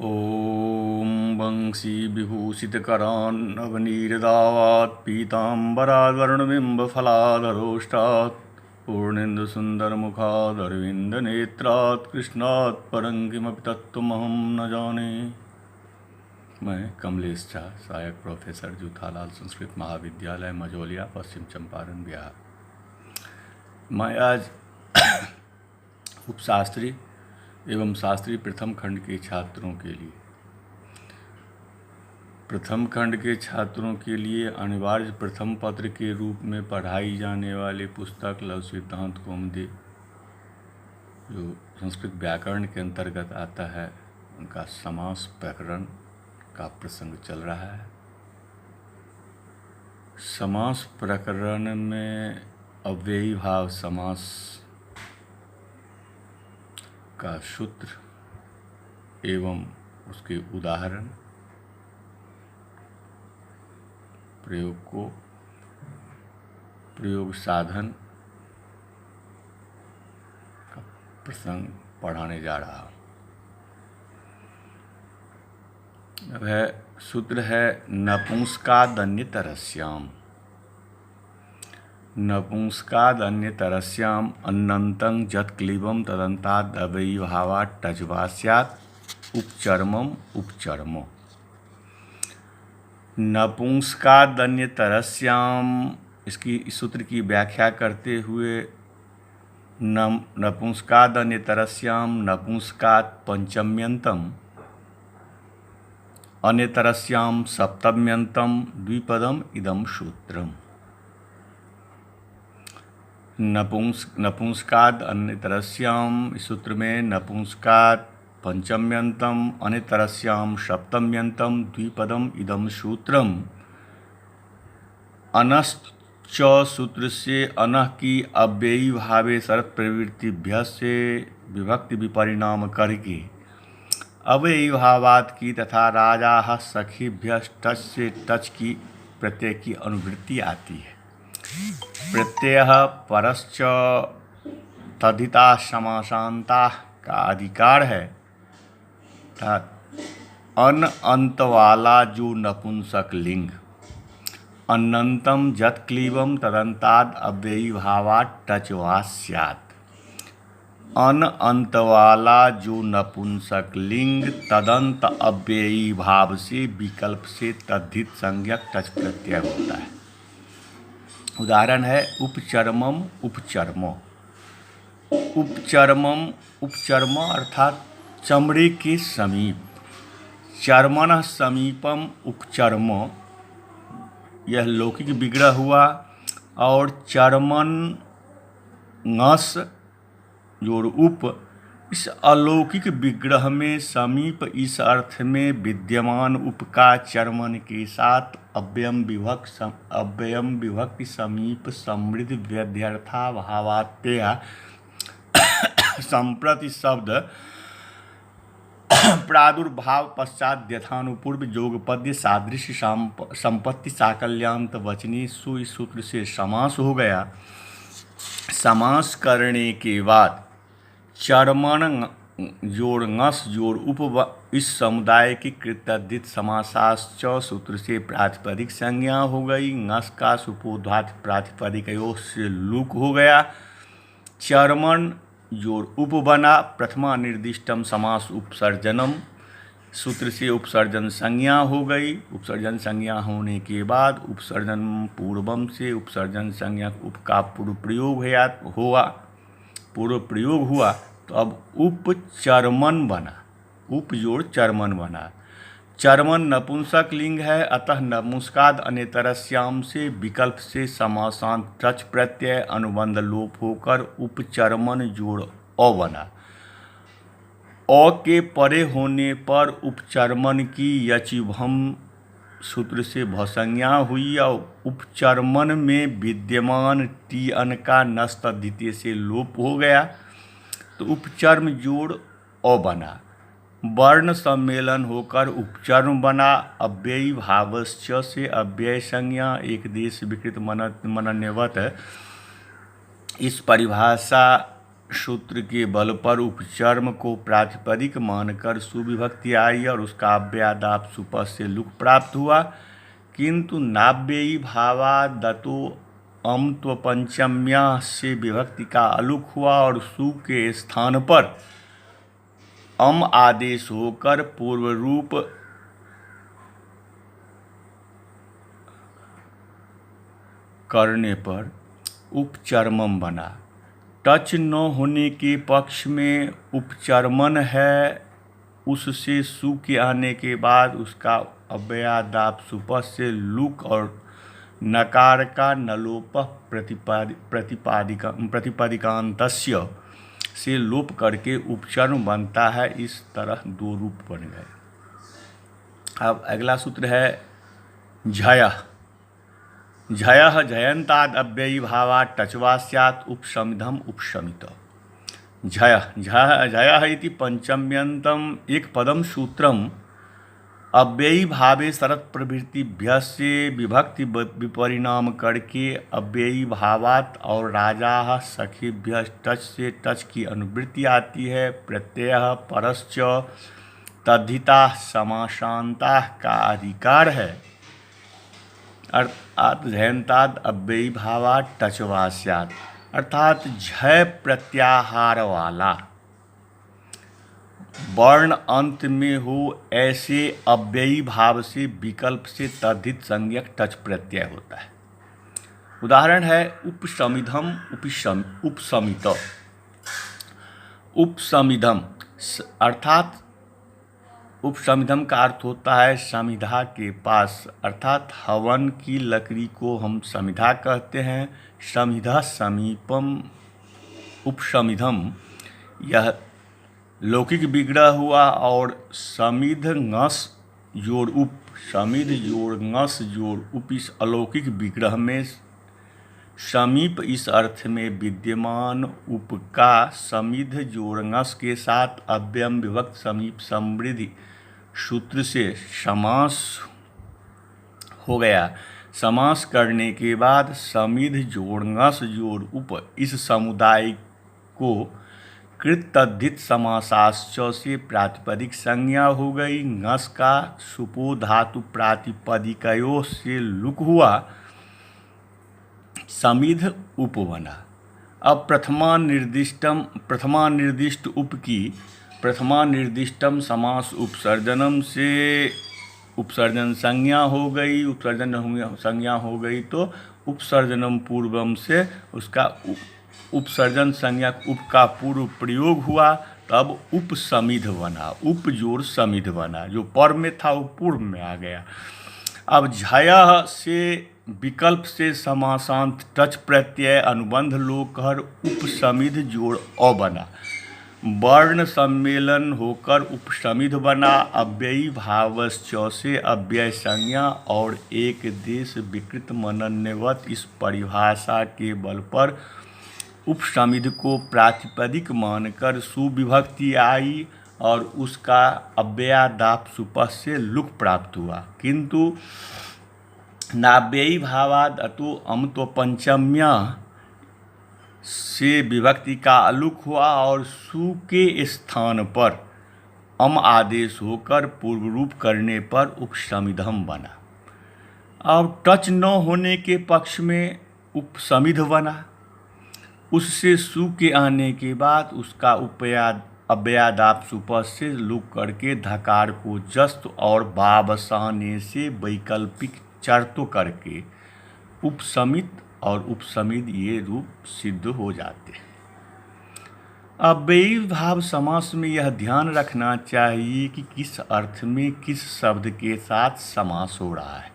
ॐ वंशीविभूषितकरान्नवनीरदावात् पीताम्बराद्वर्णबिम्बफलाधरोष्टात् पूर्णेन्दुसुन्दरमुखादरविन्दनेत्रात् कृष्णात् परं किमपि तत्त्वमहं न जाने। मैं कमलेश झा, सहायक प्रोफेसर, जूथालाल संस्कृत महाविद्यालय, मझौलिया, पश्चिम चंपारण, बिहार। मैं आज उपशास्त्री एवं शास्त्री प्रथम खंड के छात्रों के लिए अनिवार्य प्रथम पत्र के रूप में पढ़ाई जाने वाले पुस्तक लघु सिद्धांत कौमुदी, जो संस्कृत व्याकरण के अंतर्गत आता है, उनका समास प्रकरण का प्रसंग चल रहा है। समास प्रकरण में अव्ययी भाव समास का सूत्र एवं उसके उदाहरण, प्रयोग साधन का प्रसंग पढ़ाने जा रहा हूँ। वह सूत्र है नपुंसकादन्यतरस्याम। नपुंसकादन्यतरस्याम अन्नन्तं यत्क्लीबं तदन्ताद् अव्ययीभावात् टज्वा स्यात् उपचर्मम् उपचर्मो। नपुंसकादन्यतरस्याम, इसकी सूत्र की व्याख्या करते हुए नपुंसकादन्यतरस्याम नपुंसकात् पंचम्यन्तं अन्यतरस्याम सप्तम्यन्तं द्विपदम इदं सूत्रम्। नपुंसकाद अन्यतरस्याम, इस सूत्र में नपुंसकाद पंचम्यंतम अन्यतरस्याम सप्तम्यंतम द्विपदम इदम सूत्रम। अनश्च सूत्र से अनः की अव्ययी भावे शरत प्रवृत्तिभ्य से विभक्ति विपरिणाम करके अव्ययी भावात की तथा राजा सखीभ्य टच से टच की प्रत्यय की अनुवृत्ति आती है। प्रत्यय परश्च तद्धिता समासांता का अधिकार है, अर्थात अन अंत वाला जो नपुंसक लिंग। अन्नंतम यत्क्लीबं तदन्ताद् अव्ययी भावात् टचवा स्यात्। अन अंत वाला जो नपुंसक लिंग तदंत अव्ययी भाव से विकल्प से तद्धित संज्ञक टच प्रत्यय होता है। उदाहरण है उपचर्मम उपचर्मो। उपचर्मम उपचर्म अर्थात चमड़े के समीप। चर्मन समीपम उपचर्मो, यह लौकिक विग्रह हुआ। और चर्मन ngस जोड़ उप, इस अलौकिक विग्रह में समीप इस अर्थ में विद्यमान उप का चर्मन के साथ अव्ययम विभक्ति समीप समृद्ध व्यध्यर्था भावात्या संप्रति शब्द प्रादुर्भाव पश्चात यथानुपूर्व जोगपद्य सादृश्य संपत्ति साकल्यांत वचनी सु, इस सूत्र से समास हो गया। समास करने के बाद चर्मन जोड़ ngस जोड़ उप, इस समुदाय की कृतद्धित समासाश्च सूत्र से प्रातिपदिक संज्ञा हो गई। ngस का सुपोधात प्रातिपदिक से लुक हो गया। चर्मन जोड़ उप बना। प्रथमा निर्दिष्टम समास उपसर्जनम, सूत्र से उपसर्जन संज्ञा हो गई। उपसर्जन संज्ञा होने के बाद उपसर्जन पूर्वम से उपसर्जन संज्ञा उप का पूर्व प्रयोग हुआ तो अब उपचर्मन बना। उप जोड़ चर्मन बना। चर्मन नपुंसक लिंग है, अतः नपुंसकाद अन्यतरस्याम से विकल्प से समासांत टच प्रत्यय अनुबंध लोप होकर उपचर्मन जोड़ अ बना। अ के परे होने पर उपचर्मन की यचिभम सूत्र से भसंज्ञा हुई और उपचर्मन में विद्यमान टी अन का नस्त द्वितीय से लोप हो गया तो उपचर्म जोड़ अ बना। वर्ण सम्मेलन होकर उपचर्म बना। अव्ययी भावश्च से अव्यय संज्ञा एक देश विकृत मनन्यवत, इस परिभाषा सूत्र के बल पर उपचर्म को प्रातिपदिक मानकर सुविभक्ति आई और उसका अव्ययादाप सुपथ से लुक प्राप्त हुआ, किंतु नाव्ययी भावादतो अम त्व पंचम्या से विभक्ति का अलुक हुआ और सु के स्थान पर अम आदेश होकर पूर्व रूप करने पर उपचर्मम बना। टच न होने के पक्ष में उपचर्मन है, उससे सु के आने के बाद उसका अव्ययादाप सुपथ से लुक और नकार का नलोप प्रतिपादिकांतस्य से लोप करके उपचर्म बनता है। इस तरह दो रूप बन गए। अब अगला सूत्र है झय। झय झयंताद अव्ययी भावात् टचवा स्यात् उपशमिधम उपशमित। झय झय इति पंचम्यंतम एक पदम सूत्रम अव्ययी भावे शरत प्रवृत्तिभ्य से विभक्ति विपरिणाम करके अव्ययी भावात् और राजा सखीभ्य टच से टच की अनुवृत्ति आती है। प्रत्यय परश्च तद्धिता समासांता का अधिकार है। अर्थात झयंताद अव्ययी भावात् टचवा स्यात्, अर्थात झय प्रत्याहार वाला वर्ण अंत में हो ऐसे अव्ययी भाव से विकल्प से तद्धित संज्ञक टच प्रत्यय होता है। उदाहरण है उपशमिधम उपशमित। उपशमिधम अर्थात उपशमिधम का अर्थ होता है समिधा के पास, अर्थात हवन की लकड़ी को हम समिधा कहते हैं। समिधा समीपम उपशमिधम यह लौकिक विग्रह हुआ और समिध ngस जोड़ उप, समिध जोड़ ngस जोड़ उप इस अलौकिक विग्रह में समीप इस अर्थ में विद्यमान उप का समिध जोड़ ngस के साथ अव्ययम विभक्त समीप समृद्धि सूत्र से समास हो गया। समास करने के बाद समिध जोड़ ngस जोड़ उप इस समुदाय को कृत तद्धित समासाश्च से प्रातिपदिक संज्ञा हो गई। ngस का सुपो धातु प्रातिपदिकयो से लुक हुआ, समिध उप बना। अब प्रथमानिर्दिष्ट उप की प्रथमानिर्दिष्टम समास उपसर्जनम से उपसर्जन संज्ञा हो गई। उपसर्जन संज्ञा हो गई तो उपसर्जनम पूर्वम से उसका उपसर्जन संज्ञा उप का पूर्व प्रयोग हुआ, तब उपसमिध बना। उप जोड़ समिध बना, जो पर में था वो पूर्व में आ गया। अब झय से विकल्प से समासांत टच प्रत्यय अनुबंध लोकर उपसमिध जोड़ अ बना। वर्ण सम्मेलन होकर उपसमिध बना। अव्ययी भावश्च से अव्यय संज्ञा और एक देश विकृत मनन्यवत इस परिभाषा के बल पर उपसमिध को प्रातिपदिक मानकर सुविभक्ति आई और उसका अव्ययादाप सुपथ से लुक प्राप्त हुआ, किंतु नाव्ययी भावाद अतो अमत्व पंचम्या से विभक्ति का अलुक हुआ और सु के स्थान पर अम आदेश होकर पूर्व रूप करने पर उपसमिधम बना। और टच न होने के पक्ष में उपसमिध बना। उससे सु के आने के बाद उसका अव्ययादाप सुपथ से लुक करके धकार को जस्त और बाबसाने से वैकल्पिक चर्तो करके उपसमित और उपसमिध ये रूप सिद्ध हो जाते हैं। अव्ययी भाव समास में यह ध्यान रखना चाहिए कि किस अर्थ में किस शब्द के साथ समास हो रहा है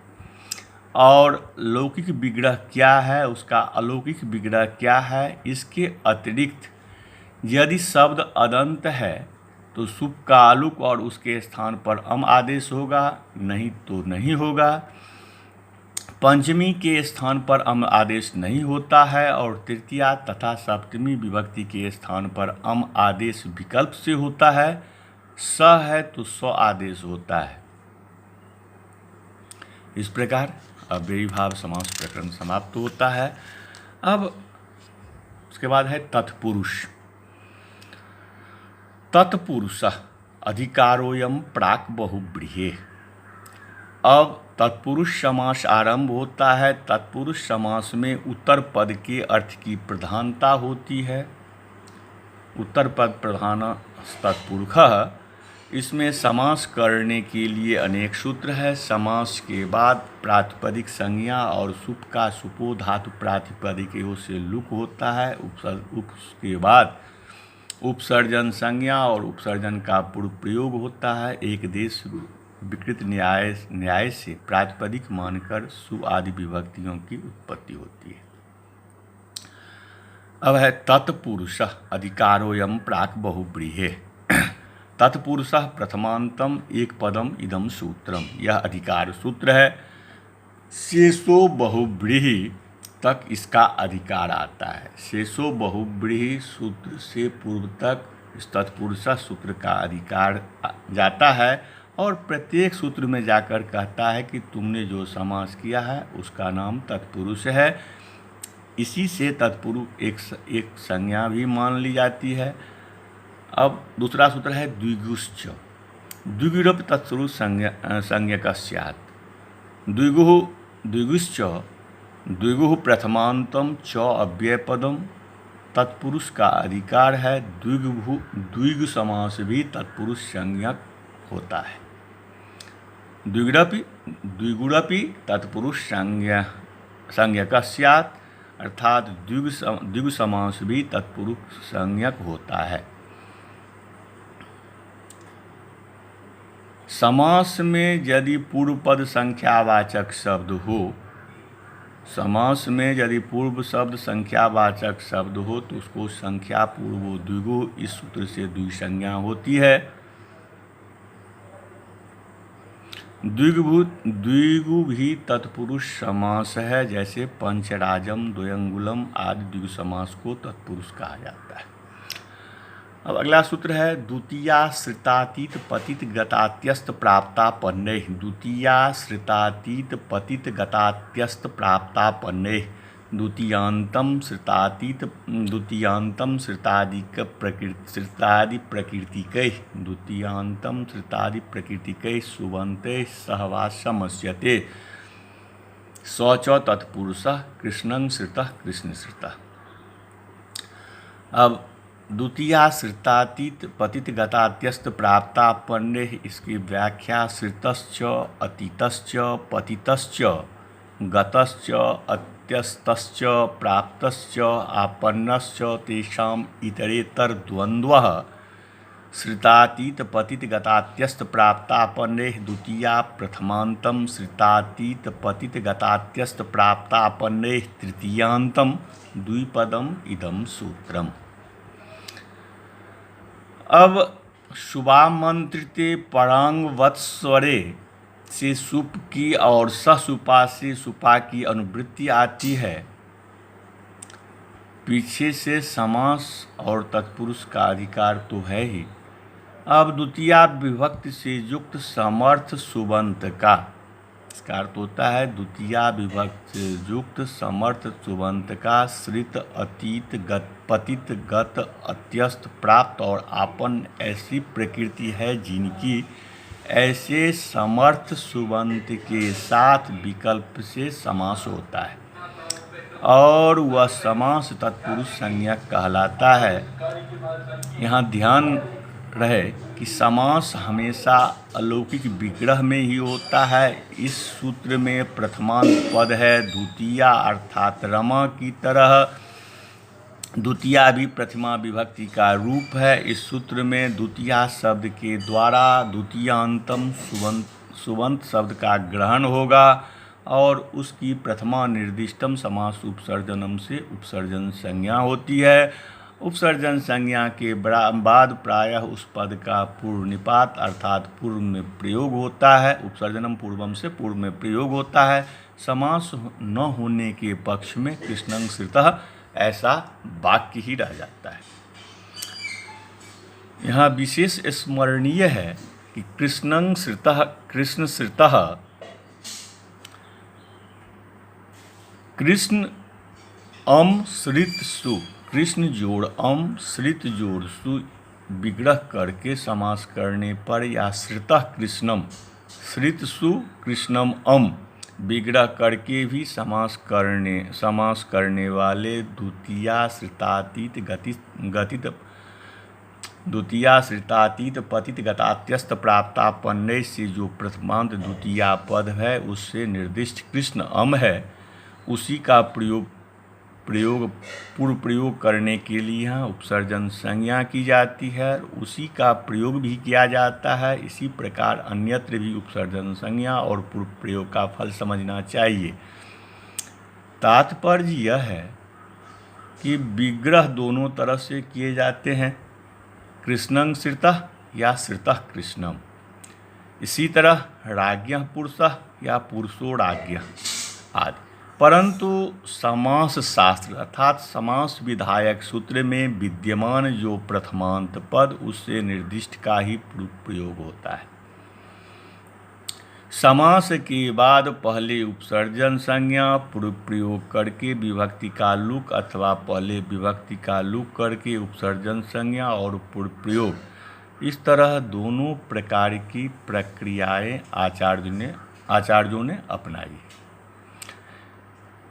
और लौकिक विग्रह क्या है, उसका अलौकिक विग्रह क्या है। इसके अतिरिक्त यदि शब्द अदंत है तो सुप का अलुक और उसके स्थान पर अम आदेश होगा, नहीं तो नहीं होगा। पंचमी के स्थान पर अम आदेश नहीं होता है और तृतीया तथा सप्तमी विभक्ति के स्थान पर अम आदेश विकल्प से होता है। स है तो स्व आदेश होता है। इस प्रकार अव्ययी भाव समास प्रकरण समाप्त होता है। अब उसके बाद है तत्पुरुष। तत्पुरुषः अधिकारोऽयं प्राक् बहुव्रीहेः। अब तत्पुरुष समास आरंभ होता है। तत्पुरुष समास में उत्तर पद के अर्थ की प्रधानता होती है। उत्तर पद प्रधान तत्पुरुषः। इसमें समास करने के लिए अनेक सूत्र है। समास के बाद प्रातिपदिक संज्ञा और सुप का सुपो धातु प्रातिपदिकों से लुक होता है। उसके बाद उपसर्जन संज्ञा और उपसर्जन का पूर्व प्रयोग होता है। एक देश विकृत न्याय से प्रातिपदिक मानकर सु आदि विभक्तियों की उत्पत्ति होती है। अब है तत्पुरुषः अधिकारोऽयं प्राक् बहुव्रीहेः। तत्पुरुषः प्रथमांतम एक पदम इदम सूत्रम, यह अधिकार सूत्र है। शेषो बहुव्रीहि तक इसका अधिकार आता है। शेषो बहुव्रीहि सूत्र से पूर्व तक इस तत्पुरुष सूत्र का अधिकार जाता है और प्रत्येक सूत्र में जाकर कहता है कि तुमने जो समास किया है उसका नाम तत्पुरुष है। इसी से तत्पुरुष एक संज्ञा भी मान ली जाती है। अब दूसरा सूत्र है द्विगुश्च। द्विगुरपि तत्पुरुष संज्ञक स्यात्। द्विगुश्च द्विगु प्रथमांतम च अव्ययपदम तत्पुरुष का अधिकार है। द्विगु समास भी तत्पुरुष संज्ञक होता है। द्विगुरपि तत्पुरुष संज्ञक स्यात्, अर्थात द्विगु समास भी तत्पुरुष संज्ञक होता है। समास में यदि पूर्व पद संख्यावाचक शब्द हो, समास में यदि पूर्व शब्द संख्यावाचक शब्द हो तो उसको संख्या पूर्व द्विगु, इस सूत्र से द्विसंज्ञा होती है। द्विगु भी तत्पुरुष समास है। जैसे पंचराजम, द्वयंगुलम आदि द्विगु समास को तत्पुरुष कहा जाता है। अब अगला सूत्र है द्वितीया श्रितातीत पतित गतात्यस्त प्राप्तापन्नैः। द्वितीया श्रितातीत पतित गतात्यस्त प्राप्तापन्नैः। द्वितीयांतम श्रितातीत द्वितीयांतम श्रितादि प्रकृतिकैः। द्वितीयांतम श्रितादि प्रकृतिकैः सुबन्तैः सहवा समस्यते। स च तत्पुरुषः कृष्णं श्रितः कृष्णश्रितः। अब द्वितीया श्रितातीत पतित गतात्यस्त प्राप्तापन्नैः, इसकी व्याख्या श्रितश्च अतीतश्च पतितश्च गतश्च अत्यस्तश्च प्राप्तश्च आपन्नश्च तेषाम् इतरेतर द्वन्द्वः श्रितातीत पतित गतात्यस्त प्राप्तापन्नैः। द्वितीया प्रथमांतम श्रितातीत पतित गतात्यस्त प्राप्तापन्नैः तृतीयांतम द्विपदम इदम सूत्रम। अब शुभामंत्रिते परांग वत्स्वरे से सुप की और ससुपा से सुपा की अनुवृत्ति आती है। पीछे से समास और तत्पुरुष का अधिकार तो है ही। अब द्वितीया विभक्ति से युक्त समर्थ सुबंत का, इसका अर्थ होता है द्वितीया विभक्ति से युक्त समर्थ सुबंत का श्रित अतीत पतित गत अत्यस्त प्राप्त और आपन ऐसी प्रकृति है जिनकी ऐसे समर्थ सुबंत के साथ विकल्प से समास होता है और वह समास तत्पुरुष संज्ञक कहलाता है। यहाँ ध्यान रहे कि समास हमेशा अलौकिक विग्रह में ही होता है। इस सूत्र में प्रथमांत पद है द्वितीया, अर्थात रमा की तरह द्वितीया भी प्रथमा विभक्ति का रूप है। इस सूत्र में द्वितीया शब्द के द्वारा द्वितीयांतम सुबंत शब्द का ग्रहण होगा और उसकी प्रथमा निर्दिष्टम समास उपसर्जनम से उपसर्जन संज्ञा होती है। उपसर्जन संज्ञा के बाद प्रायः उस पद का पूर्व निपात अर्थात पूर्व में प्रयोग होता है। उपसर्जनम पूर्वम से पूर्व में प्रयोग होता है। समास न होने के पक्ष में कृष्णं श्रितः ऐसा वाक्य ही रह जाता है। यहाँ विशेष स्मरणीय है कि कृष्णं श्रितः कृष्ण श्रितः, कृष्ण अम श्रित सु, कृष्ण जोड़ अम श्रित जोड़ सु, विग्रह करके समास करने पर या श्रितः कृष्णम, श्रित सु कृष्णम अम विग्रह करके भी समास करने वाले द्वितीयाश्रितातीत पतित गतात्यस्त प्राप्तापन्नय से जो प्रथमांत द्वितीया पद है उससे निर्दिष्ट कृष्ण अम है, उसी का पूर्व प्रयोग करने के लिए यहाँ उपसर्जन संज्ञा की जाती है, उसी का प्रयोग भी किया जाता है। इसी प्रकार अन्यत्र भी उपसर्जन संज्ञा और पूर्व प्रयोग का फल समझना चाहिए। तात्पर्य यह है कि विग्रह दोनों तरह से किए जाते हैं, कृष्णं श्रितः या श्रितः कृष्णम। इसी तरह राज्ञः पुरुषः या पुरुषो राज्ञः आदि। परंतु समास शास्त्र अर्थात समास विधायक सूत्र में विद्यमान जो प्रथमांत पद उससे निर्दिष्ट का ही प्रयोग होता है। समास के बाद पहले उपसर्जन संज्ञा पूर्व प्रयोग करके विभक्ति का लुक अथवा पहले विभक्ति का लुक करके उपसर्जन संज्ञा और पूर्व प्रयोग, इस तरह दोनों प्रकार की प्रक्रियाएं आचार्यों ने अपनाई।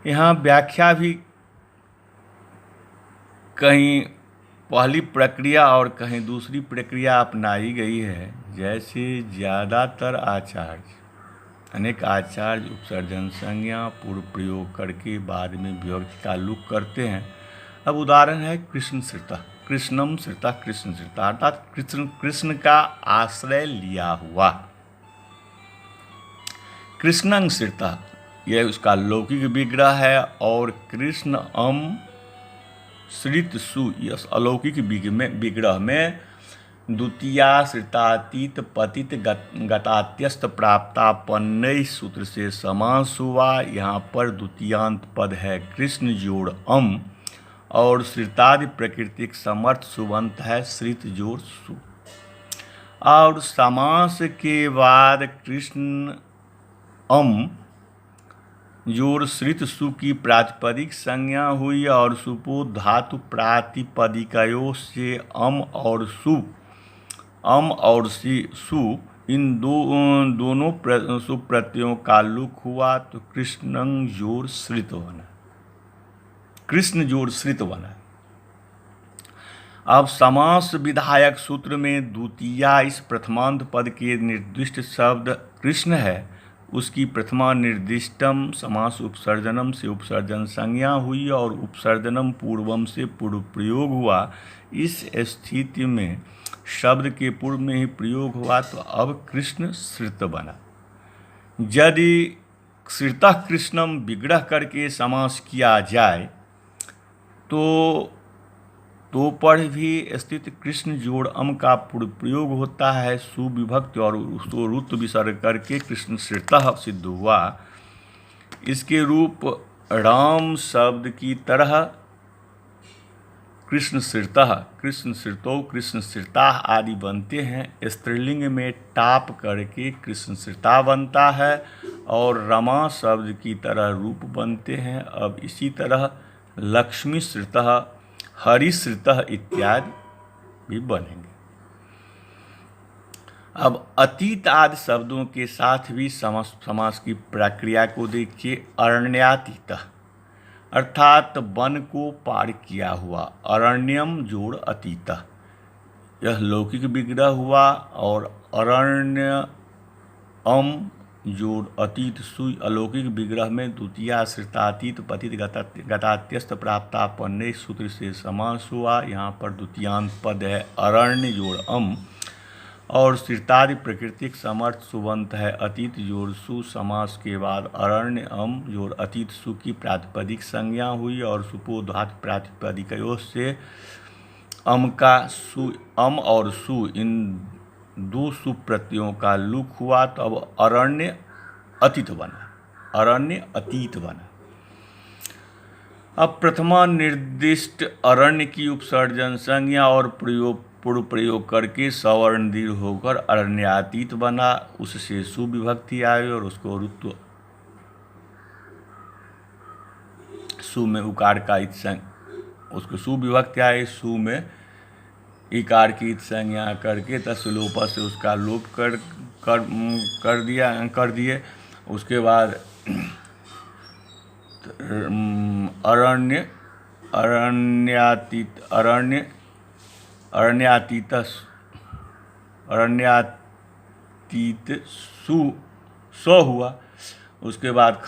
यहाँ व्याख्या भी कहीं पहली प्रक्रिया और कहीं दूसरी प्रक्रिया अपनाई गई है। जैसे ज़्यादातर अनेक आचार्य उपसर्जन संज्ञा पूर्व प्रयोग करके बाद में विभक्ति का लुक करते हैं। अब उदाहरण है कृष्ण श्रितः, कृष्णम श्रितः, कृष्ण श्रितः अर्थात कृष्ण का आश्रय लिया हुआ। कृष्णं श्रितः यह उसका लौकिक विग्रह है और कृष्ण अम श्रित सु यह अलौकिक विग्रह में द्वितीयाश्रितातीत पतित गतात्यस्त प्राप्तापन्नय सूत्र से समास हुआ। यहाँ पर द्वितीयांत पद है कृष्ण जोड़ अम और श्रितादि प्रकृतिक समर्थ सुबंत है श्रित जोड़ सु। और समास के बाद कृष्ण अम जोड़ श्रित सु की प्रातिपदिक संज्ञा हुई और सुपो धातु प्रातिपदिकयों से अम और सु इन दोनों सुप्रत्ययों का लुक हुआ तो कृष्णं जोड़ श्रित बना, कृष्ण जोड़ श्रित बना। अब समास विधायक सूत्र में द्वितीया इस प्रथमांत पद के निर्दिष्ट शब्द कृष्ण है, उसकी प्रथमा निर्दिष्टम समास उपसर्जनम से उपसर्जन संज्ञा हुई और उपसर्जनम पूर्वम से पूर्व प्रयोग हुआ। इस स्थिति में शब्द के पूर्व में ही प्रयोग हुआ तो अब कृष्ण श्रित बना। यदि श्रितः कृष्णम विग्रह करके समास किया जाए तो पर भी स्थित कृष्ण जोड़ अम का पूर्व प्रयोग होता है, सुविभक्ति और उसको रुत विसर्ग करके कृष्ण श्रितः सिद्ध हुआ। इसके रूप राम शब्द की तरह कृष्ण श्रितः, कृष्ण श्रितौ, कृष्ण श्रिता आदि बनते हैं। स्त्रीलिंग में टाप करके कृष्ण श्रिता बनता है और रमा शब्द की तरह रूप बनते हैं। अब इसी तरह लक्ष्मी श्रितः, हरिश्रितः इत्यादि भी बनेंगे। अब अतीत आदि शब्दों के साथ भी समास की प्रक्रिया को देखिए। अरण्यातीतः अर्थात वन को पार किया हुआ, अरण्यम जोड़ अतीतः यह लौकिक विग्रह हुआ और अरण्य अम जोड़ अतीत सुई अलौकिक विग्रह में द्वितीयाश्रितातीत पतित गतात्यस्त प्राप्तापन्नय सूत्र से समास हुआ। यहाँ पर द्वितीयांत पद है अरण्य जोड़ अम और श्रितादि प्रकृतिक समर्थ सुबंत है अतीत जोड़ सु। समास के बाद अरण्य अम जोड़ अतीत सु की प्रातिपदिक संज्ञा हुई और सुपोधात प्रातिपदिकयों से अम और सु इन दो सुप्रत्ययों का लुक हुआ तो अब अरण्य अतीत बना, अरण्य अतीत बना। अब प्रथमा निर्दिष्ट अरण्य की उपसर्जन संज्ञा और पूर्व प्रयोग करके सवर्ण दीर्घ होकर अरण्यातीत बना। उससे सुविभक्ति आई और उसको रुत्व सु में उकार का उसको सुविभक्ति आई, सु में इकार की इत संज्ञा करके तस्लोप से उसका लोप कर दिए। उसके बाद अरण्य अरण्यातीत अरण्य अरण्यातीत अरण्यातीत सु हुआ। उसके बाद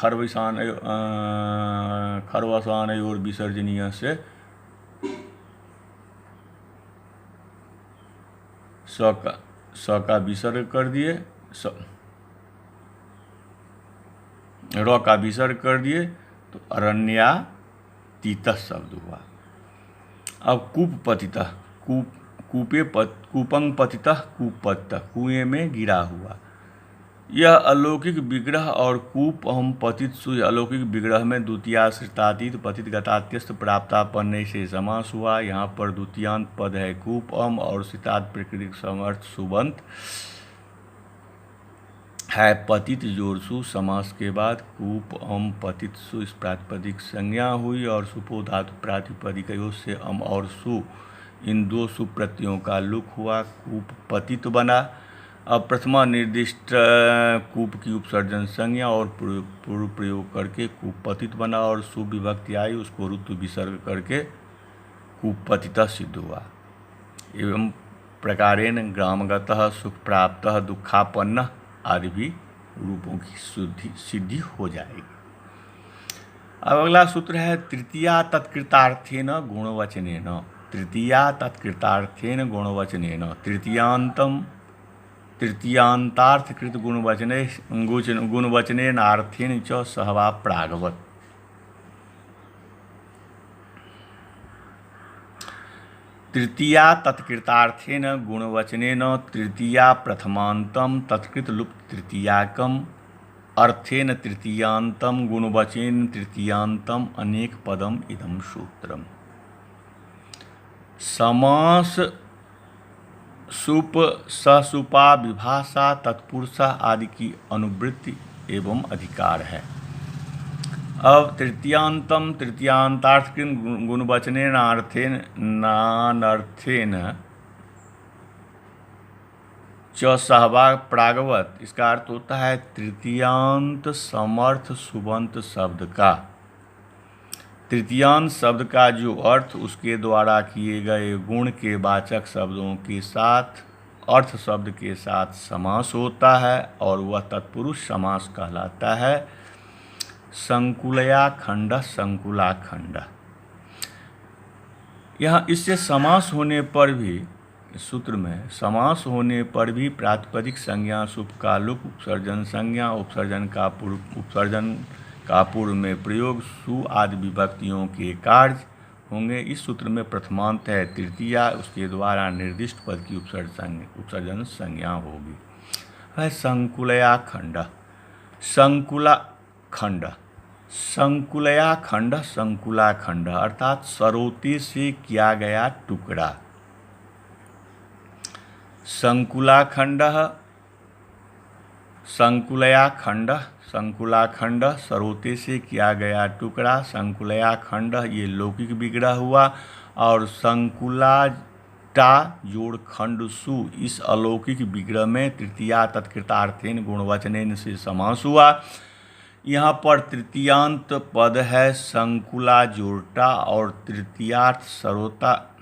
खरवसान और विसर्जनीय से स का विसर्ग कर दिए, र का विसर्ग कर दिए, तो अरण्यातीत शब्द हुआ। अब कूप पतितः, कूपंग पतितः, कूप पतितः, कुएं में गिरा हुआ। यह अलौकिक विग्रह और कूप अहम पतित सु अलौकिक विग्रह में द्वितीयाश्रितातीत पतित गतात्यस्त प्राप्तापन्न से समास हुआ। यहाँ पर द्वितीयांत पद है कूप अम और सिताद प्रकृतिक समर्थ सुबंत है। पतित जोरसु समास के बाद कूप अम पतित सु इस प्रातिपदिक संज्ञा हुई और सुपो धातु प्रातिपदिकयों से अम और सु इन दो सुप्रत्ययों का लुक हुआ, कूप पतित बना। अब प्रथमा निर्दिष्ट कूप की उपसर्जन संज्ञा और पूर्व प्रयोग करके कूप पतित बना और सुविभक्ति आई, उसको ऋतु विसर्ग करके कूप पतितः सिद्ध हुआ। एवं प्रकारेण ग्रामगतः सुख प्राप्तः दुखापन्न आदि भी रूपों की सिद्धि हो जाएगी। अब अगला सूत्र है तृतीया तत्कृतार्थेन गुणवचनेन। तृतीया तत्कृतार्थेन गुणवचनेन तृतीयांतार्थकृत गुणवचनेनार्थेन च सहवा प्रागवत्। तृतीया तत्कृतार्थेन गुणवचनेन तृतीया प्रथमांतम तत्कृत लुप्त तृतीयाकम अर्थेन तृतीयांतम गुणवचनेन तृतीयांतम अनेक पदम इदम सूत्रम। समास सुप ससुपा विभाषा तत्पुरुषा आदि की अनुवृत्ति एवं अधिकार है। अब तृतीयांतम तृतीयांतार्थकृत गुणवचनेन अर्थेन नानर्थेन च सहवा प्रागवत। इसका अर्थ होता है तृतीयांत समर्थ सुबंत शब्द का, तृतीयांत शब्द का जो अर्थ उसके द्वारा किए गए गुण के वाचक शब्दों के साथ अर्थ शब्द के साथ समास होता है और वह तत्पुरुष समास कहलाता है। संकुलया खंड संकुला खंड। यहाँ इससे समास होने पर भी, सूत्र में समास होने पर भी प्रातिपदिक संज्ञा सुप का लुक उपसर्जन संज्ञा उपसर्जन का पूर्व में प्रयोग सु आदि विभक्तियों के कार्य होंगे। इस सूत्र में प्रथमांत है तृतीया, उसके द्वारा निर्दिष्ट पद की उपसर्जन संज्ञा होगी। है संकुलया खंड संकुला खंड। संकुलया खंड संकुला खंड अर्थात सरोते से किया गया टुकड़ा। संकुला खंड संकुलया खंड संकुला खंड सरोते से किया गया टुकड़ा। संकुलया खंड ये लौकिक विग्रह हुआ और संकुला टा जोड़ खंड सु इस अलौकिक विग्रह में तृतीया तत्कृतार्थेन गुणवचनेन से समास हुआ। यहाँ पर तृतीयांत पद है संकुला जोड़टा और तृतीयार्थ सरोता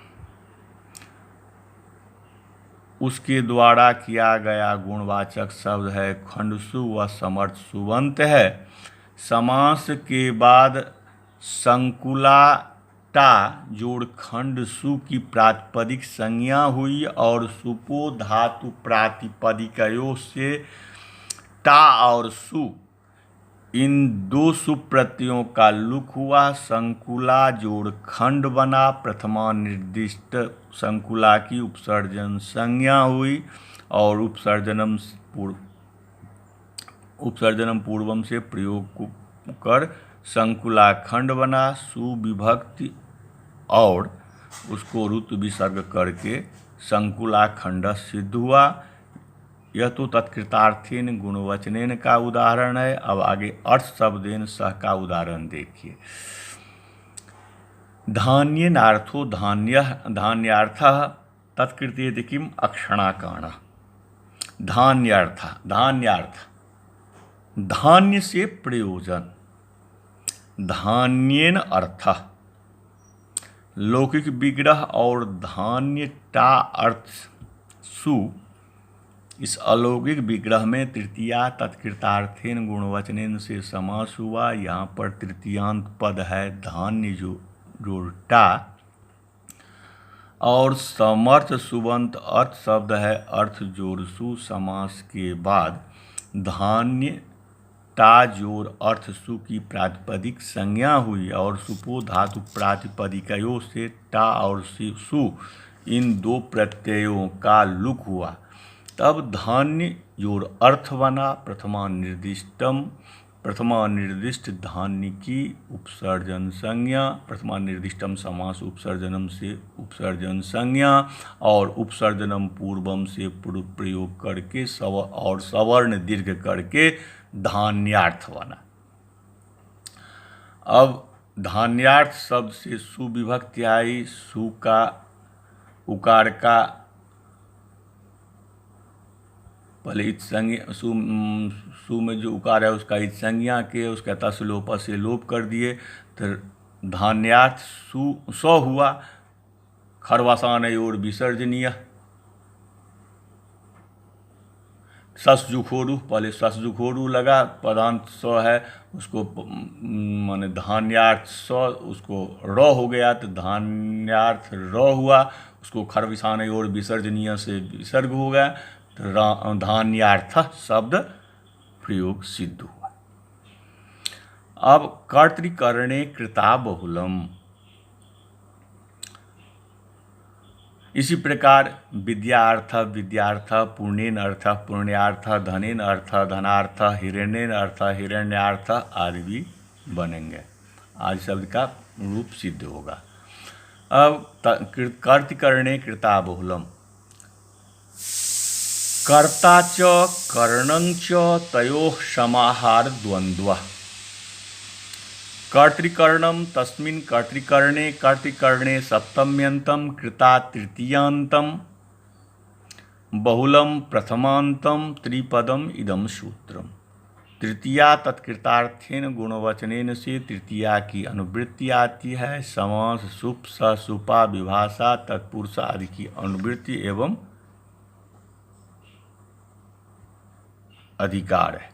उसके द्वारा किया गया गुणवाचक शब्द है खंडसु व समर्थ सुबंत है। समास के बाद संकुला टा जोड़ खंडसु की प्रातिपदिक संज्ञा हुई और सुपो धातु प्रातिपदिकयों से टा और सु इन दो सुप्रत्ययों का लुक हुआ। संकुला जोड़ खंड बना। प्रथमा निर्दिष्ट संकुला की उपसर्जन संज्ञा हुई और उपसर्जनम पूर्वम से प्रयोग कर संकुला खंड बना। सुविभक्ति और उसको ऋतु विसर्ग करके संकुला खंड सिद्ध हुआ। यह तो तत्कृतार्थेन गुणवचनेन का उदाहरण है। अब आगे अर्थ शब्देन सह का उदाहरण देखिए। धान्येनार्थो धान्यः धान्यार्थः तत्कृत्येति किम अक्षणाकर्ण। धान्यार्थ, धान्यार्थ, धान्य से प्रयोजन, धान्येन अर्थ, लौकिक विग्रह और धान्य टा अर्थ सु। इस अलौकिक विग्रह में तृतीया तत्कृतार्थेन गुणवचनेन से समास हुआ। यहाँ पर तृतीयांत पद है धान्य जो टा, और समर्थ सुबंत अर्थ शब्द है अर्थ जोड़ सु। समास के बाद धान्य टा जोड़ अर्थ सु की प्रातिपदिक संज्ञा हुई और सुपो धातु प्रातिपदिकयों से टा और सु इन दो प्रत्ययों का लुक हुआ। तब धान्य जोड़ अर्थ बना। प्रथमा निर्दिष्ट धान्य की उपसर्जन संज्ञा, प्रथमा निर्दिष्टम समास उपसर्जनम से उपसर्जन संज्ञा और उपसर्जनम पूर्वम से पूर्व प्रयोग करके और सवर्ण दीर्घ करके धान्यार्थ बना। अब धान्यार्थ शब्द से सुविभक्ति आई। सु का उकार का पहले इत संज्ञा, सु में जो उकार है उसका इत संज्ञा के उसका तसलोप से लोप कर दिए, तो धान्यार्थ सु हुआ। खरवासान और विसर्जनीय, ससजुखोरु, पहले ससजुखोरु लगा, पदांत स है उसको माने धान्यार्थ स, उसको र हो गया तो धान्यार्थ र हुआ, उसको खरविसान और विसर्जनीय से विसर्ग हो गया तो धान्यार्थ शब्द प्रयोग सिद्ध हुआ। अब कर्तृकरणे कृता बहुलम, इसी प्रकार विद्यार्थ विद्यार्थ, पुण्येन अर्थ पुण्यार्थ, धनेन अर्थ धनार्थ, हिरण्येन अर्थ हिरण्यार्थ आदि भी बनेंगे। आज शब्द का रूप सिद्ध होगा। अब कर्तृकरणे कृता बहुलम, कर्ता च करणं च तयोः समाहार द्वंद्वः। कर्तृकरणं तस्मिन् कर्तृकरणे सप्तम्यन्तं कृता तृतीयान्तं बहुलं प्रथमान्तं त्रिपदम इदं सूत्रम। तृतीया तत्कृतार्थेन गुणवचनेन से तृतीया की अनुवृत्ति आती है। समास सुप स सुपा विभाषा तत्पुरुष आदि की अनुवृत्ति एवं अधिकार है।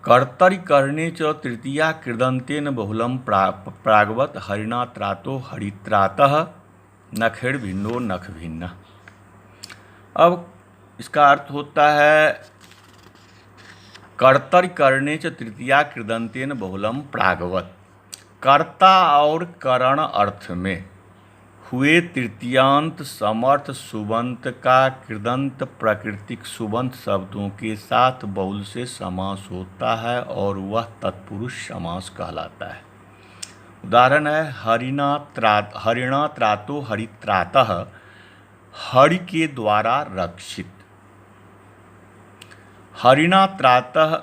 कर्तरिकरणे च तृतीया कृदंतेन बहुलम प्रागवत हरिणा त्रातो हरित्रातः नखेड़ भिन्नो नख भिन्न। अब इसका अर्थ होता है कर्तरिकरणे च तृतीया कृदंतेन बहुलम प्रागवत, कर्ता और करण अर्थ में हुए तृतीयांत समर्थ सुबंत का कृदंत प्राकृतिक सुबंत शब्दों के साथ बहुल से समास होता है और वह तत्पुरुष समास कहलाता है। उदाहरण है हरिणा त्रातो हरित्रातः, हरि के द्वारा रक्षित। हरिणा त्रातः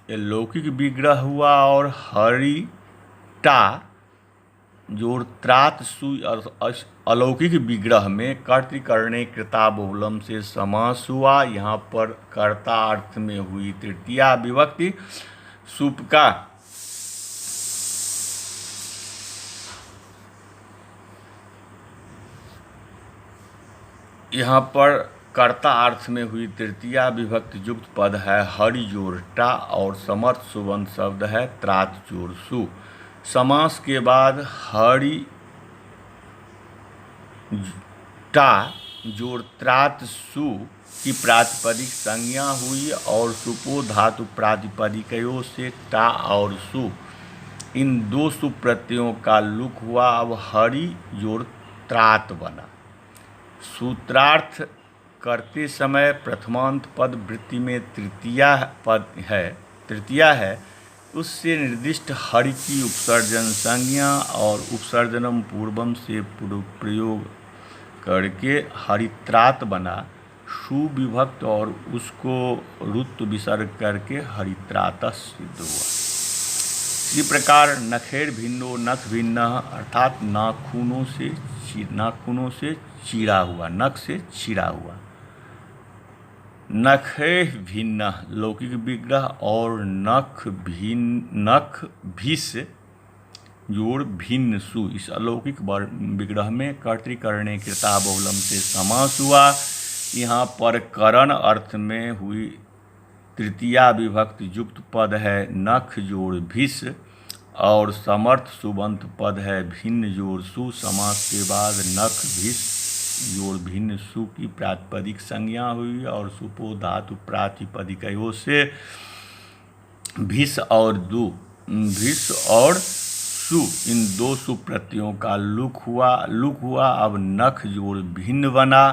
ये लौकिक विग्रह हुआ और हरिटा जोड़ त्रात सु अलौकिक विग्रह में कर्तृकरणे कृता बहुलम से समास हुआ। यहाँ पर कर्ता अर्थ में हुई तृतीया विभक्ति। सुप का यहाँ पर कर्ता अर्थ में हुई तृतीया विभक्ति युक्त पद है हरि जोड़ टा और समर्थ सुबंत शब्द है त्रात जोड़ सु। समास के बाद हरि टा जोड़ त्रात सु की प्रातिपदिक संज्ञा हुई और सुपो धातु प्रातिपदिकयों से टा और सु इन दो सुप्रत्ययों का लुक हुआ। अब हरि जोड़ त्रात बना। सूत्रार्थ करते समय प्रथमांत पद वृत्ति में तृतीया है उससे निर्दिष्ट हरि की उपसर्जन संज्ञा और उपसर्जनम पूर्वम से प्रयोग करके हरित्रात बना। सुविभक्त और उसको रुत्व विसर्ग करके हरित्रातः सिद्ध हुआ। इसी प्रकार नखेर भिन्नो नख भिन्न अर्थात नाखूनों से चीरा हुआ, नख से चीरा हुआ। नखे भिन्न लौकिक विग्रह और नख भिष जोड़ भिन्न सु, इस अलौकिक विग्रह में कर्तृकरणे कृता बहुलम से समास हुआ। यहाँ पर करण अर्थ में हुई तृतीया विभक्ति युक्त पद है नख जोड़ भिष और समर्थ सुबंत पद है भिन्न जोड़ सु। समास के बाद नख भिष जोड़ भिन्न सु की प्रातिपदिक संज्ञा हुई और सुपो धातु प्रातिपदिकयों से भिष और सु इन दो सुप्रत्ययों का लुक हुआ। अब नख जोड़ भिन्न बना।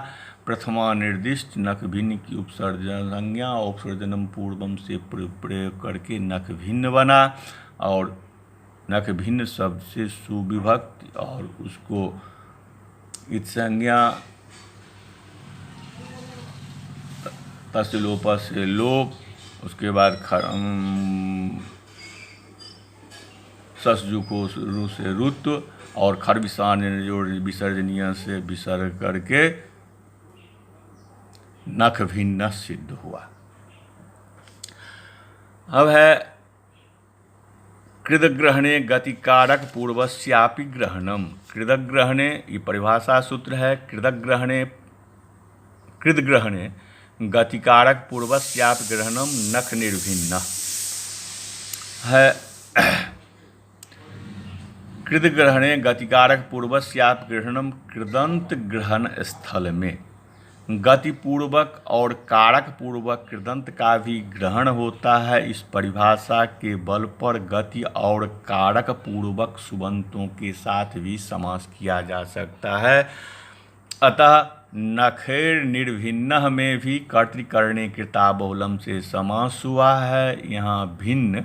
प्रथमा निर्दिष्ट नख भिन्न की उपसर्जन संज्ञा उपसर्जनम पूर्वम से प्रयोग करके नख भिन्न बना और नख भिन्न शब्द से सुविभक्त और उसको इत संज्ञा तस्लोप से लोप, उसके बाद ससजु को रु से रुत्व और खरविसान जोड़ विसर्जनीय से विसर्ग करके नख भिन्न सिद्ध हुआ। अब है कृदग्रहणे गतिकारक पूर्वस्यापि ग्रहणम। कृदग्रहणे ये परिभाषा सूत्र है। कृदग्रहणे गतिकारक पूर्वस्यापि ग्रहणम नख निर्भिन्न है। कृदग्रहणे गतिकारक पूर्वस्यापि ग्रहणम कृदंत ग्रहण स्थल में गति पूर्वक और कारक पूर्वक कृदंत का भी ग्रहण होता है। इस परिभाषा के बल पर गति और कारक पूर्वक सुबंतों के साथ भी समास किया जा सकता है। अतः नखेर निर्भिन्न में भी कर्तृकरणे कृता बहुलम से समास हुआ है। यहाँ भिन्न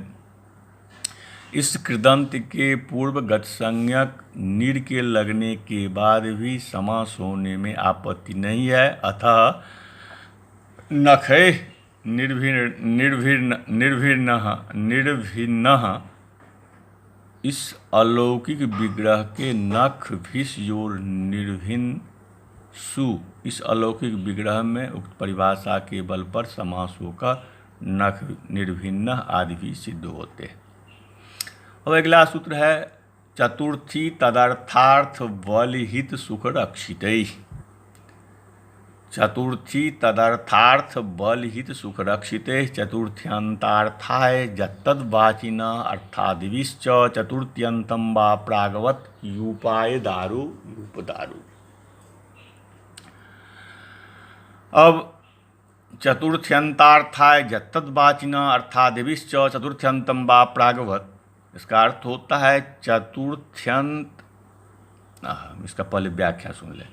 इस कृदंत के पूर्व गत संज्ञक निर के लगने के बाद भी समास होने में आपत्ति नहीं है। अतः नखे निर्भिन्न इस अलौकिक विग्रह के नख भिष जोड़ निर्भिन्न सु, इस अलौकिक विग्रह में उक्त परिभाषा के बल पर समास होकर नख निर्भिन्न आदि भी सिद्ध होते हैं। अब अगला सूत्र है चतुर्थी तदर्थार्थ बलहित सुख रक्षितैः। चतुर्थी तदर्थार्थ बलहित सुख रक्षितैः चतुर्थ्यंतार्थाय जत्तद्वाचिना अर्थादिविश्च चतुर्थ्यंतं वा प्रागवत यूपाय दारु यूपदारु। अब चतुर्थ्यंतार्थाय जत्तद्वाचिना अर्थादिविश्च चतुर्थ्यंतं वा प्रागवत, इसका अर्थ होता है चतुर्थ्यंत। इसका पहले व्याख्या सुन ले।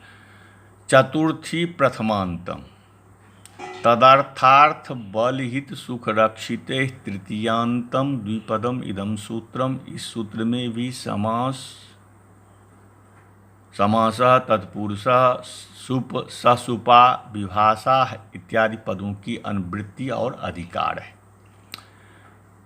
चतुर्थी प्रथमांतम तदर्थार्थ बलहित सुख रक्षिते तृतीयांतम द्विपदम इदम सूत्रम। इस सूत्र में भी समासः तत्पुरुषः सुप ससुपा विभाषा इत्यादि पदों की अनुवृत्ति और अधिकार है।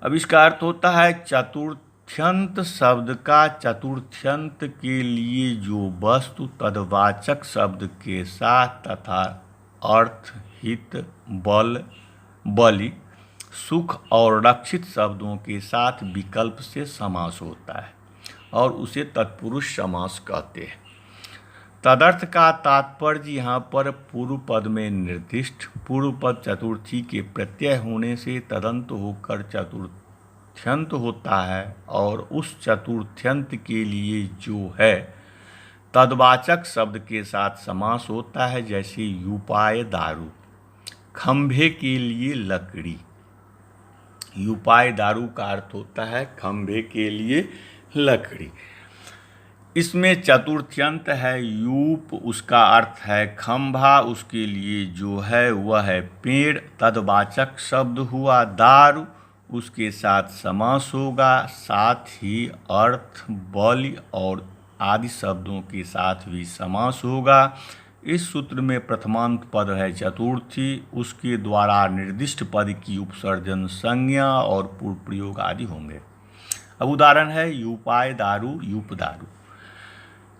अब इसका अर्थ होता है चतुर्थ्यंत शब्द का चतुर्थ्यंत के लिए जो वस्तु तदवाचक शब्द के साथ तथा अर्थ हित बल बलि सुख और रक्षित शब्दों के साथ विकल्प से समास होता है और उसे तत्पुरुष समास कहते हैं। तदर्थ का तात्पर्य यहाँ पर पूर्व पद में निर्दिष्ट पूर्व पद चतुर्थी के प्रत्यय होने से तदंत होकर चतुर्थ्यंत होता है और उस चतुर्थ्यंत के लिए जो है तद्वाचक शब्द के साथ समास होता है। जैसे यूपाय दारू, खंभे के लिए लकड़ी। यूपाय दारू का अर्थ होता है खंभे के लिए लकड़ी। इसमें चतुर्थ्यंत है यूप, उसका अर्थ है खंभा, उसके लिए जो है वह है पेड़। तद्वाचक शब्द हुआ दारू, उसके साथ समास होगा। साथ ही अर्थ बल और आदि शब्दों के साथ भी समास होगा। इस सूत्र में प्रथमांत पद है चतुर्थी, उसके द्वारा निर्दिष्ट पद की उपसर्जन संज्ञा और पूर्व प्रयोग आदि होंगे। अब उदाहरण है यूपाय दारू, यूप दारू।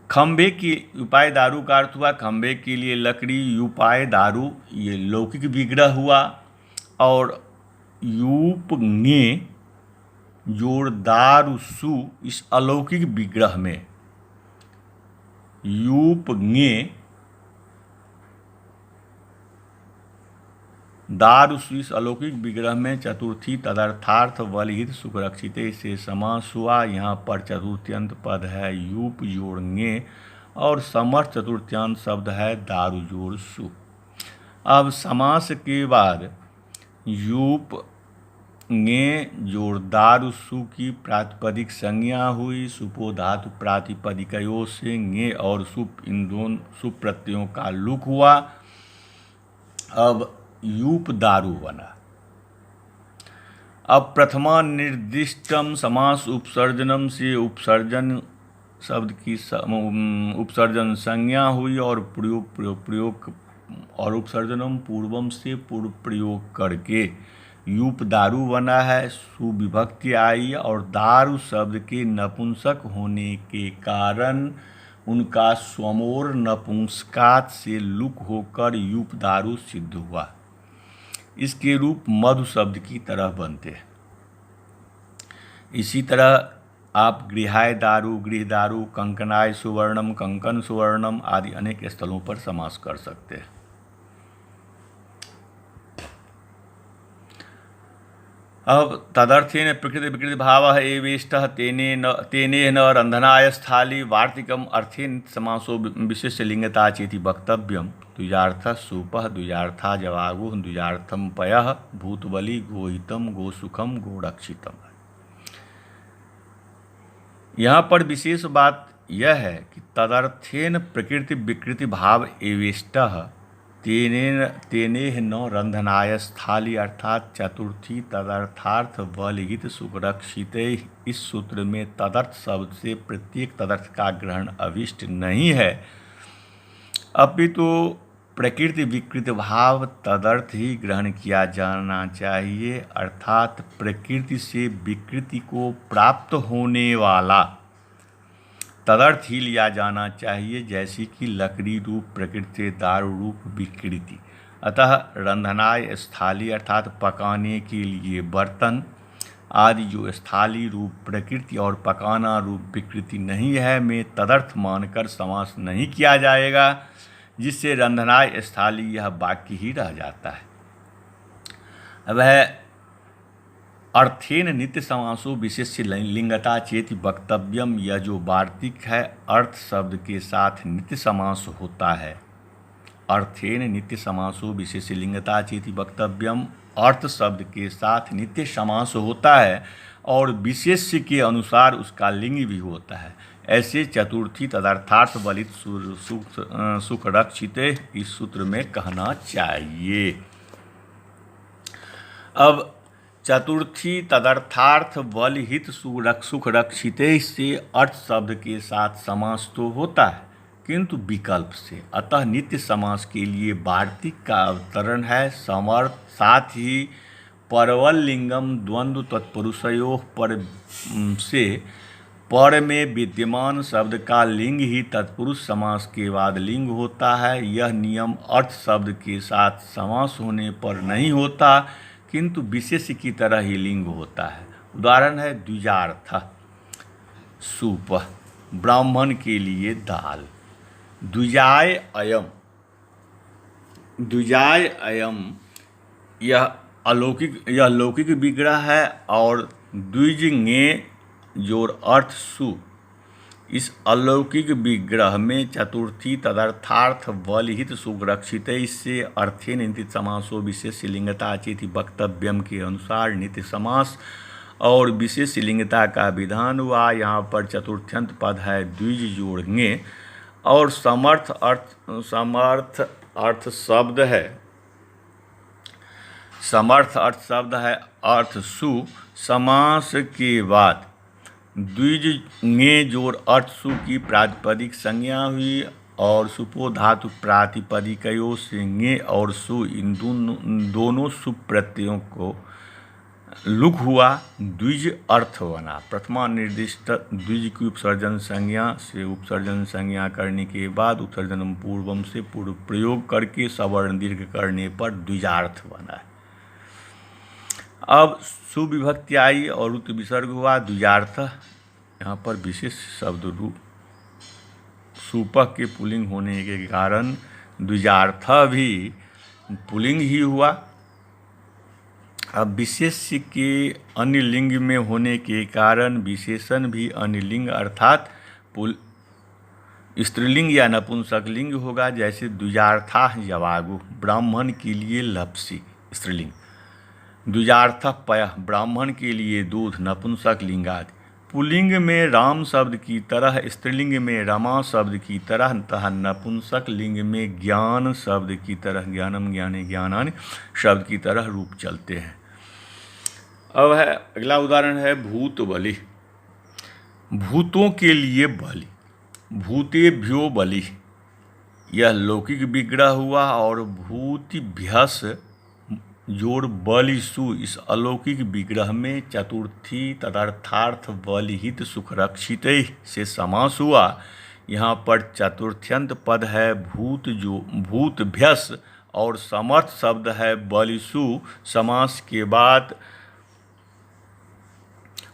खंभे की उपाय दारू का अर्थ हुआ खंभे के लिए लकड़ी, यूपाय दारू ये लौकिक विग्रह हुआ, और यूप ङे जोरदार सु इस अलौकिक विग्रह में, यूप ङे दारुसु इस अलौकिक विग्रह में चतुर्थी तदर्थार्थ बलहित सुखरक्षित से समास हुआ। यहाँ पर चतुर्थ्यंत पद है यूप जोड़ ङे और समर्थ चतुर्थ्यांत शब्द है दारू जोड़ सु। अब समास के बाद यूप ङे जोड़ दारू सु की प्रातिपदिक संज्ञा हुई। सुपो धातु प्रातिपदिकयों से ङे और सुप इन दोनों सुप प्रत्ययों का लुक हुआ। अब यूप दारू बना। अब प्रथमा निर्दिष्टम समास उपसर्जनम से उपसर्जन शब्द की उपसर्जन संज्ञा हुई और प्रयोग और उपसर्जनम पूर्वम से पूर्व प्रयोग करके यूप दारू बना है। सुविभक्ति आई और दारू शब्द के नपुंसक होने के कारण उनका स्वमोर नपुंसकात से लुक होकर यूप दारू सिद्ध हुआ। इसके रूप मधु शब्द की तरह बनते हैं। इसी तरह आप गृहाय दारू, गृह दारू, कंकनाय सुवर्णम, कंकन सुवर्णम आदि अनेक स्थलों पर समास कर सकते हैं। अब तदर्थेन प्रकृति विकृति भाव एवेष्टः तेने न रंधनाय स्थाली वार्तिकम अर्थेन समासो विशेष लिंगता चेति वक्तव्यम। द्विजार्थ सुपः, द्विजार्था जवागुः, द्विजार्थम पयः, भूतबली, गोहितम, गोसुखम, गोरक्षितम। यहाँ पर विशेष बात यह है कि तदर्थेन प्रकृति विकृति भाव एवेष्टः तेनेह न रंधनाय स्थाली अर्थात चतुर्थी तदर्थार्थ बलहित सुरक्षित। इस सूत्र में तदर्थ शब्द से प्रत्येक तदर्थ का ग्रहण अभिष्ट नहीं है, अपितु प्रकृति विकृत भाव तदर्थ ही ग्रहण किया जाना चाहिए। अर्थात प्रकृति से विकृति को प्राप्त होने वाला तदर्थ ही लिया जाना चाहिए, जैसे कि लकड़ी रूप प्रकृति, दारू रूप विकृति। अतः रंधनाय स्थाली अर्थात पकाने के लिए बर्तन आदि जो स्थाली रूप प्रकृति और पकाना रूप विकृति नहीं है में तदर्थ मानकर समास नहीं किया जाएगा, जिससे रंधनाय स्थाली यह वाक्य ही रह जाता है। अब है अर्थेन नित्य समासो विशेष लिंगता चेति वक्तव्यम। यह जो वार्तिक है अर्थ शब्द के साथ नित्य समास होता है। अर्थेन नित्य समासो विशेष लिंगता चेति वक्तव्यम, अर्थ शब्द के साथ नित्य समास होता है और विशेष्य के अनुसार उसका लिंग भी होता है। ऐसे चतुर्थी तदर्थार्थ बलित सुख रक्षित इस सूत्र में कहना चाहिए। अब चतुर्थी तदर्थार्थ बलहित सुख रक्षित से अर्थ शब्द के साथ समास तो होता है किंतु विकल्प से। अतः नित्य समास के लिए वार्तिक का अवतरण है समर्थ, साथ ही परवल लिंगम द्वंद्व तत्पुरुषयोः पर से पर में विद्यमान शब्द का लिंग ही तत्पुरुष समास के बाद लिंग होता है। यह नियम अर्थ शब्द के साथ समास होने पर नहीं होता किंतु विशेष की तरह ही लिंग होता है। उदाहरण है द्विजार्थ सूप, ब्राह्मण के लिए दाल। द्विजाय अयम यह लौकिक विग्रह है और द्विज ङे जोड़ अर्थ सु इस अलौकिक विग्रह में चतुर्थी तदर्थार्थ बलहित सुरक्षित से अर्थे नित्य समासो विशेष लिंगता चेति वक्तव्यम के अनुसार नित्य समास और विशेष लिंगता का विधान हुआ। यहाँ पर चतुर्थ्यंत पद है द्विज जोड़ ङे और समर्थ अर्थ शब्द है अर्थ सु। समास के बाद द्विज ङे जोड़ अर्थ सु की प्रातिपदिक संज्ञा हुई और सुपो धातु प्रातिपदिकयों से ङे और सु इन दोनों सुप प्रत्ययों को लुक हुआ, द्विज अर्थ बना। प्रथमा निर्दिष्ट द्विज की उपसर्जन संज्ञा से उपसर्जन संज्ञा करने के बाद उपसर्जनम पूर्वम से पूर्व प्रयोग करके सवर्ण दीर्घ करने पर द्विजार्थ बना है। अब सुविभक्ति आई और रुत विसर्ग हुआ, द्विजार्थ। यहाँ पर विशेष शब्द रूप सुपक के पुल्लिंग होने के कारण द्विजार्थ भी पुल्लिंग ही हुआ। अब विशेष्य के अन्य लिंग में होने के कारण विशेषण भी अन्य लिंग अर्थात स्त्रीलिंग या नपुंसक लिंग होगा। जैसे द्विजार्था यवागु, ब्राह्मण के लिए लप्सी स्त्रीलिंग। द्विजार्थ पय, ब्राह्मण के लिए दूध, नपुंसक लिंग आदि। पुल्लिंग में राम शब्द की तरह, स्त्रीलिंग में रमा शब्द की तरह तथा नपुंसक लिंग में ज्ञान शब्द की तरह, ज्ञानम ज्ञाने ज्ञानानि शब्द की तरह रूप चलते हैं। अब है अगला उदाहरण है भूत बलि। भूतों के लिए बलि, भूतेभ्यो बलि, यह लौकिक विग्रह हुआ। और भूतिभ्यस जोड़ बलिसु, इस अलौकिक विग्रह में चतुर्थी तदर्थार्थ बलिहित सुखरक्षित से समास हुआ। यहाँ पर चतुर्थ्यंत पद है भूत, जो भूतभ्यस और समर्थ शब्द है बलिसु। समास के बाद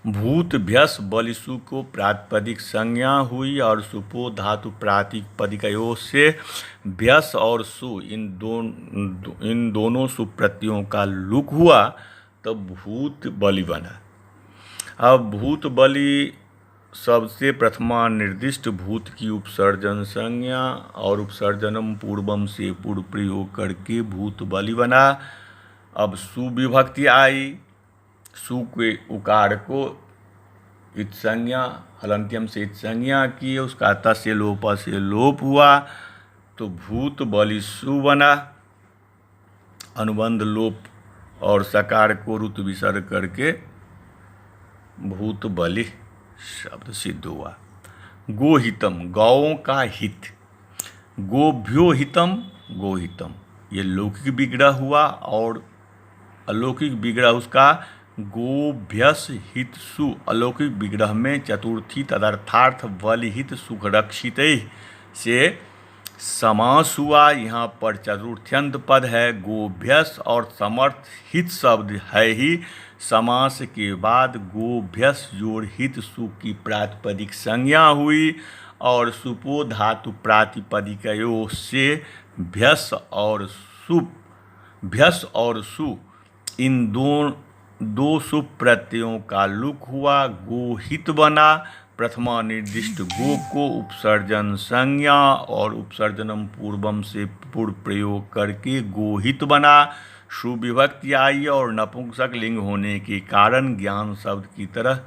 भूतभ्यस बलिसु को प्रातिपदिक संज्ञा हुई और सुपो धातु प्रातिपदिकयों से भ्यस और सु इन दोनों सुप्रत्ययों का लुक हुआ, तब भूत बलि बना। अब भूत बलि सबसे प्रथमा निर्दिष्ट भूत की उपसर्जन संज्ञा और उपसर्जनम पूर्वम से पूर्व प्रयोग करके भूत बलि बना। अब सुविभक्ति आई, सु के उकार को इत संज्ञा हलंत्यम से इत संज्ञा की, उसका त से लोप हुआ, तो भूत बलि सु बना। अनुबंध लोप और सकार को रुत विसर्ग करके भूत बलि शब्द सिद्ध हुआ। गोहितम, गौओं का हित। गोभ्यो हितम, गोहितम, ये लौकिक विग्रह हुआ। और अलौकिक विग्रह उसका गोभ्यस हित सु, अलौकिक विग्रह में चतुर्थी तदर्थार्थ बलिहित सुखरक्षित से समास हुआ। यहाँ पर चतुर्थ्यंत पद है गोभ्यस और समर्थ हित शब्द है ही। समास के बाद गोभ्यस जोड़ हित सु की प्रातिपदिक संज्ञा हुई और सुपो धातु प्रातिपदिकयों से भ्यस और सु इन दो सुप प्रत्ययों का लुक हुआ, गोहित बना। प्रथमा निर्दिष्ट गो को उपसर्जन संज्ञा और उपसर्जनम पूर्वम से पूर्व प्रयोग करके गोहित बना। सुविभक्ति आई और नपुंसक लिंग होने के कारण ज्ञान शब्द की तरह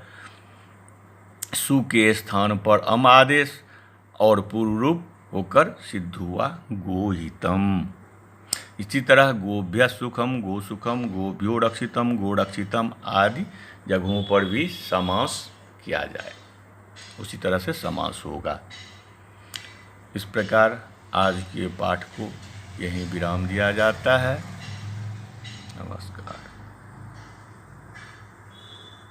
सु के स्थान पर अम आदेश और पूर्व रूप होकर सिद्ध हुआ गोहितम। इसी तरह गोभ्य सुखम, गो सुखम, गोभ्यो रक्षितम, गो रक्षितम आदि जगहों पर भी समास किया जाए, उसी तरह से समास होगा। इस प्रकार आज के पाठ को यहीं विराम दिया जाता है। नमस्कार।